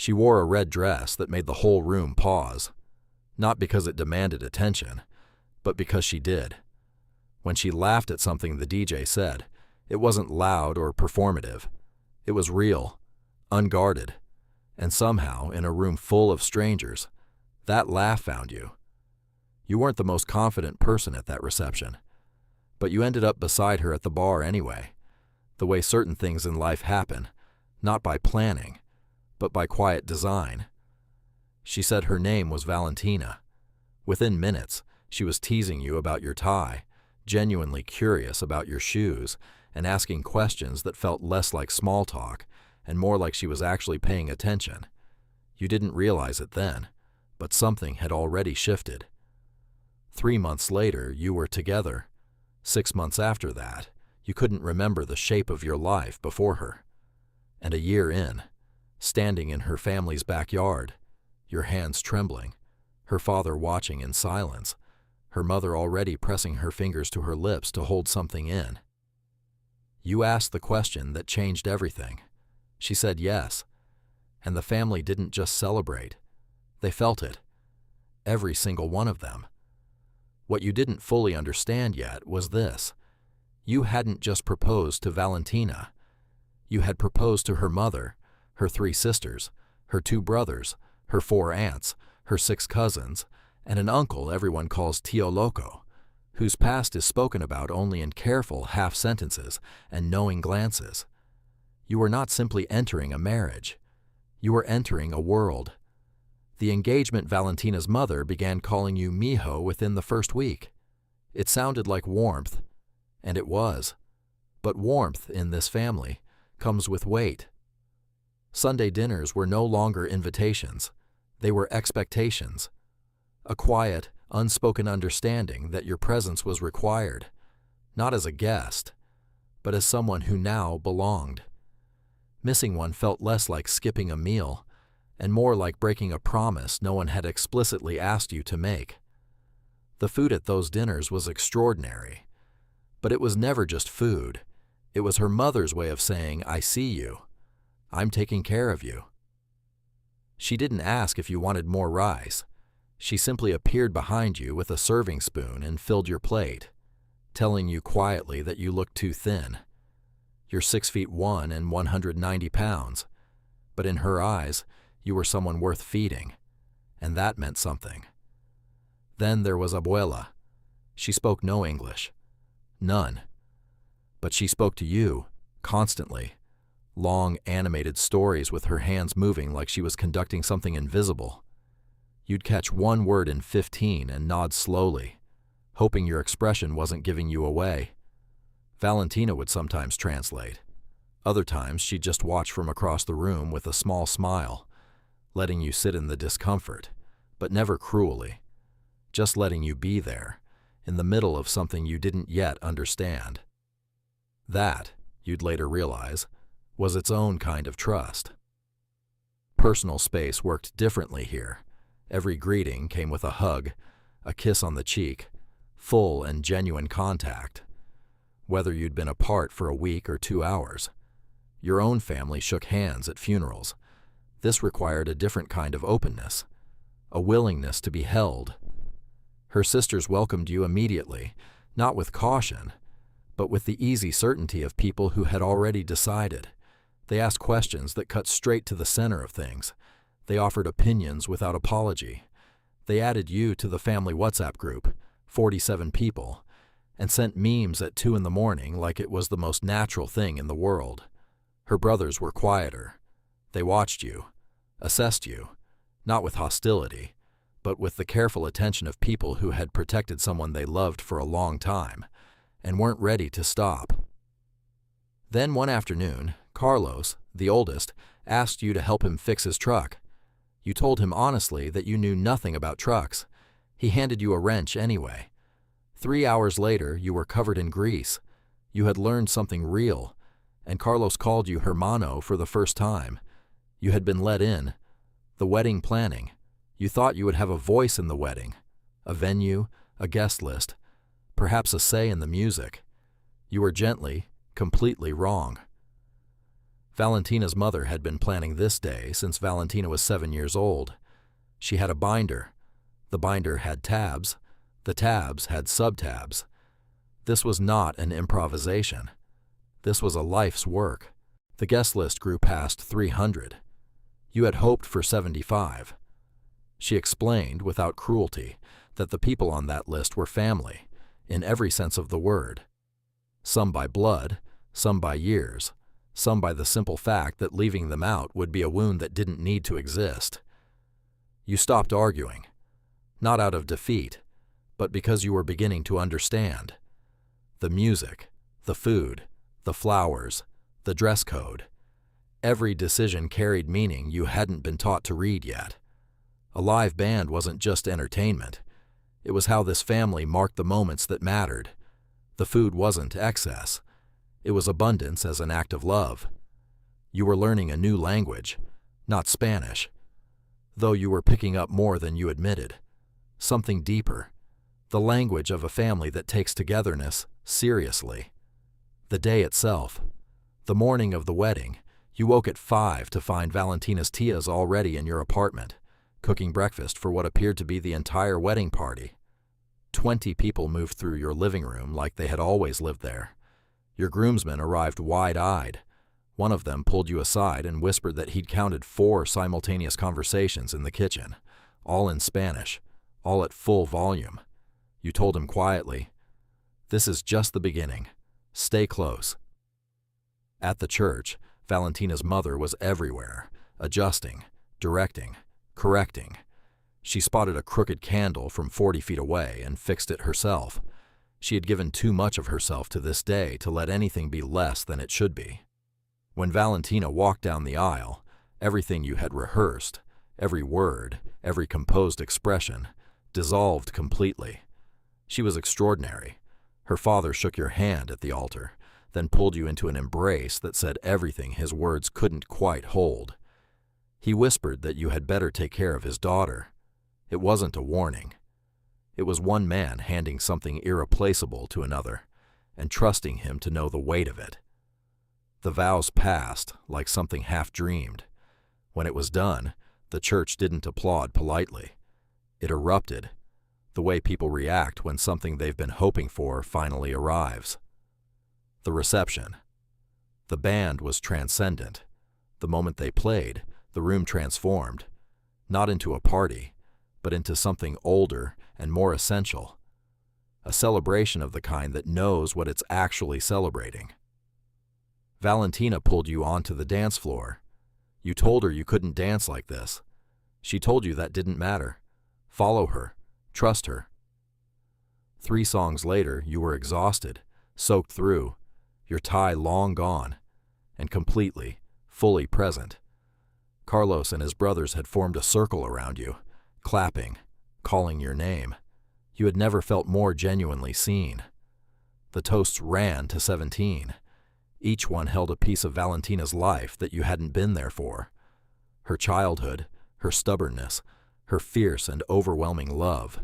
She wore a red dress that made the whole room pause, not because it demanded attention, but because she did. When she laughed at something the DJ said, it wasn't loud or performative. It was real, unguarded, and somehow, in a room full of strangers, that laugh found you. You weren't the most confident person at that reception, but you ended up beside her at the bar anyway, the way certain things in life happen, not by planning, but by quiet design. She said her name was Valentina. Within minutes, she was teasing you about your tie, genuinely curious about your shoes, and asking questions that felt less like small talk and more like she was actually paying attention. You didn't realize it then, but something had already shifted. 3 months later, you were together. 6 months after that, you couldn't remember the shape of your life before her. And a year in, standing in her family's backyard, your hands trembling, her father watching in silence, her mother already pressing her fingers to her lips to hold something in. You asked the question that changed everything. She said yes, and the family didn't just celebrate. They felt it. Every single one of them. What you didn't fully understand yet was this. You hadn't just proposed to Valentina. You had proposed to her mother, her 3 sisters, her 2 brothers, her 4 aunts, her 6 cousins, and an uncle everyone calls Tio Loco, whose past is spoken about only in careful half-sentences and knowing glances. You were not simply entering a marriage. You were entering a world. The engagement Valentina's mother began calling you mijo within the first week. It sounded like warmth, and it was. But warmth in this family comes with weight. Sunday dinners were no longer invitations. They were expectations. A quiet, unspoken understanding that your presence was required, not as a guest, but as someone who now belonged. Missing one felt less like skipping a meal, and more like breaking a promise no one had explicitly asked you to make. The food at those dinners was extraordinary, but it was never just food. It was her mother's way of saying, "I see you. I'm taking care of you." She didn't ask if you wanted more rice. She simply appeared behind you with a serving spoon and filled your plate, telling you quietly that you looked too thin. You're 6'1" and 190 pounds, but in her eyes, you were someone worth feeding, and that meant something. Then there was Abuela. She spoke no English. None. But she spoke to you, constantly. Long, animated stories with her hands moving like she was conducting something invisible. You'd catch one word in 15 and nod slowly, hoping your expression wasn't giving you away. Valentina would sometimes translate. Other times she'd just watch from across the room with a small smile, letting you sit in the discomfort, but never cruelly. Just letting you be there, in the middle of something you didn't yet understand. That, you'd later realize, was its own kind of trust. Personal space worked differently here. Every greeting came with a hug, a kiss on the cheek, full and genuine contact. Whether you'd been apart for a week or 2 hours. Your own family shook hands at funerals. This required a different kind of openness, a willingness to be held. Her sisters welcomed you immediately, not with caution, but with the easy certainty of people who had already decided. They asked questions that cut straight to the center of things. They offered opinions without apology. They added you to the family WhatsApp group, 47 people, and sent memes at 2 in the morning like it was the most natural thing in the world. Her brothers were quieter. They watched you, assessed you, not with hostility, but with the careful attention of people who had protected someone they loved for a long time and weren't ready to stop. Then one afternoon, Carlos, the oldest, asked you to help him fix his truck. You told him honestly that you knew nothing about trucks. He handed you a wrench anyway. 3 hours later, you were covered in grease. You had learned something real, and Carlos called you hermano for the first time. You had been let in. The wedding planning. You thought you would have a voice in the wedding, a venue, a guest list, perhaps a say in the music. You were gently, completely wrong. Valentina's mother had been planning this day since Valentina was 7 years old. She had a binder. The binder had tabs. The tabs had sub-tabs. This was not an improvisation. This was a life's work. The guest list grew past 300. You had hoped for 75. She explained, without cruelty, that the people on that list were family, in every sense of the word. Some by blood, some by years, some by the simple fact that leaving them out would be a wound that didn't need to exist. You stopped arguing, not out of defeat, but because you were beginning to understand. The music, the food, the flowers, the dress code. Every decision carried meaning you hadn't been taught to read yet. A live band wasn't just entertainment. It was how this family marked the moments that mattered. The food wasn't excess. It was abundance as an act of love. You were learning a new language, not Spanish, though you were picking up more than you admitted. Something deeper. The language of a family that takes togetherness seriously. The day itself. The morning of the wedding, you woke at 5 to find Valentina's tias already in your apartment, cooking breakfast for what appeared to be the entire wedding party. 20 people moved through your living room like they had always lived there. Your groomsmen arrived wide-eyed. One of them pulled you aside and whispered that he'd counted 4 simultaneous conversations in the kitchen, all in Spanish, all at full volume. You told him quietly, "This is just the beginning. Stay close." At the church, Valentina's mother was everywhere, adjusting, directing, correcting. She spotted a crooked candle from 40 feet away and fixed it herself. She had given too much of herself to this day to let anything be less than it should be. When Valentina walked down the aisle, everything you had rehearsed, every word, every composed expression, dissolved completely. She was extraordinary. Her father shook your hand at the altar, then pulled you into an embrace that said everything his words couldn't quite hold. He whispered that you had better take care of his daughter. It wasn't a warning. It was one man handing something irreplaceable to another, and trusting him to know the weight of it. The vows passed like something half-dreamed. When it was done, the church didn't applaud politely. It erupted, the way people react when something they've been hoping for finally arrives. The reception. The band was transcendent. The moment they played, the room transformed, not into a party, but into something older and more essential. A celebration of the kind that knows what it's actually celebrating. Valentina pulled you onto the dance floor. You told her you couldn't dance like this. She told you that didn't matter. Follow her. Trust her. 3 songs later, you were exhausted, soaked through, your tie long gone, and completely, fully present. Carlos and his brothers had formed a circle around you, clapping, calling your name. You had never felt more genuinely seen. The toasts ran to 17. Each one held a piece of Valentina's life that you hadn't been there for. Her childhood, her stubbornness, her fierce and overwhelming love.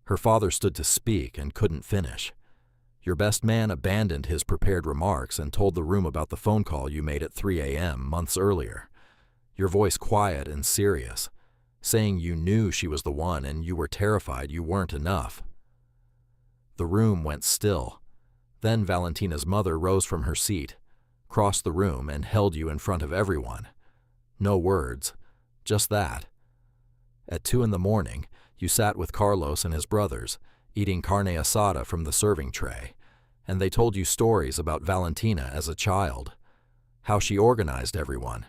Her father stood to speak and couldn't finish. Your best man abandoned his prepared remarks and told the room about the phone call you made at 3 a.m. months earlier. Your voice quiet and serious, saying you knew she was the one and you were terrified you weren't enough. The room went still. Then Valentina's mother rose from her seat, crossed the room, and held you in front of everyone. No words, just that. At 2 a.m, you sat with Carlos and his brothers, eating carne asada from the serving tray, and they told you stories about Valentina as a child, how she organized everyone,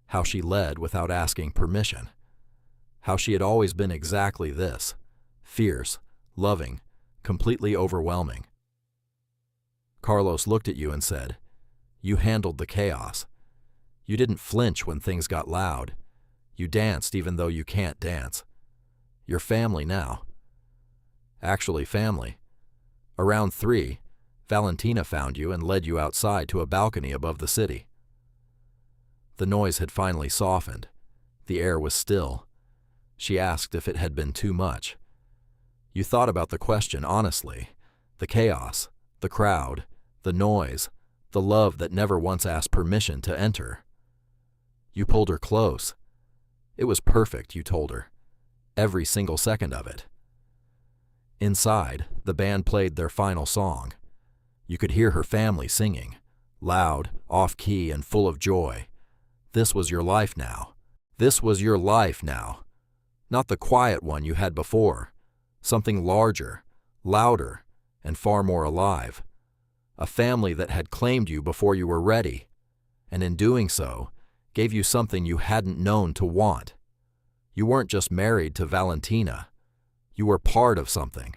how she led without asking permission, how she had always been exactly this, fierce, loving, completely overwhelming. Carlos looked at you and said, "You handled the chaos. You didn't flinch when things got loud. You danced even though you can't dance. You're family now." Actually family. Around 3, Valentina found you and led you outside to a balcony above the city. The noise had finally softened. The air was still. She asked if it had been too much. You thought about the question honestly. The chaos, the crowd, the noise, the love that never once asked permission to enter. You pulled her close. It was perfect, you told her. Every single second of it. Inside, the band played their final song. You could hear her family singing, loud, off-key, and full of joy. This was your life now. This was your life now. Not the quiet one you had before. Something larger, louder, and far more alive. A family that had claimed you before you were ready, and in doing so, gave you something you hadn't known to want. You weren't just married to Valentina. You were part of something.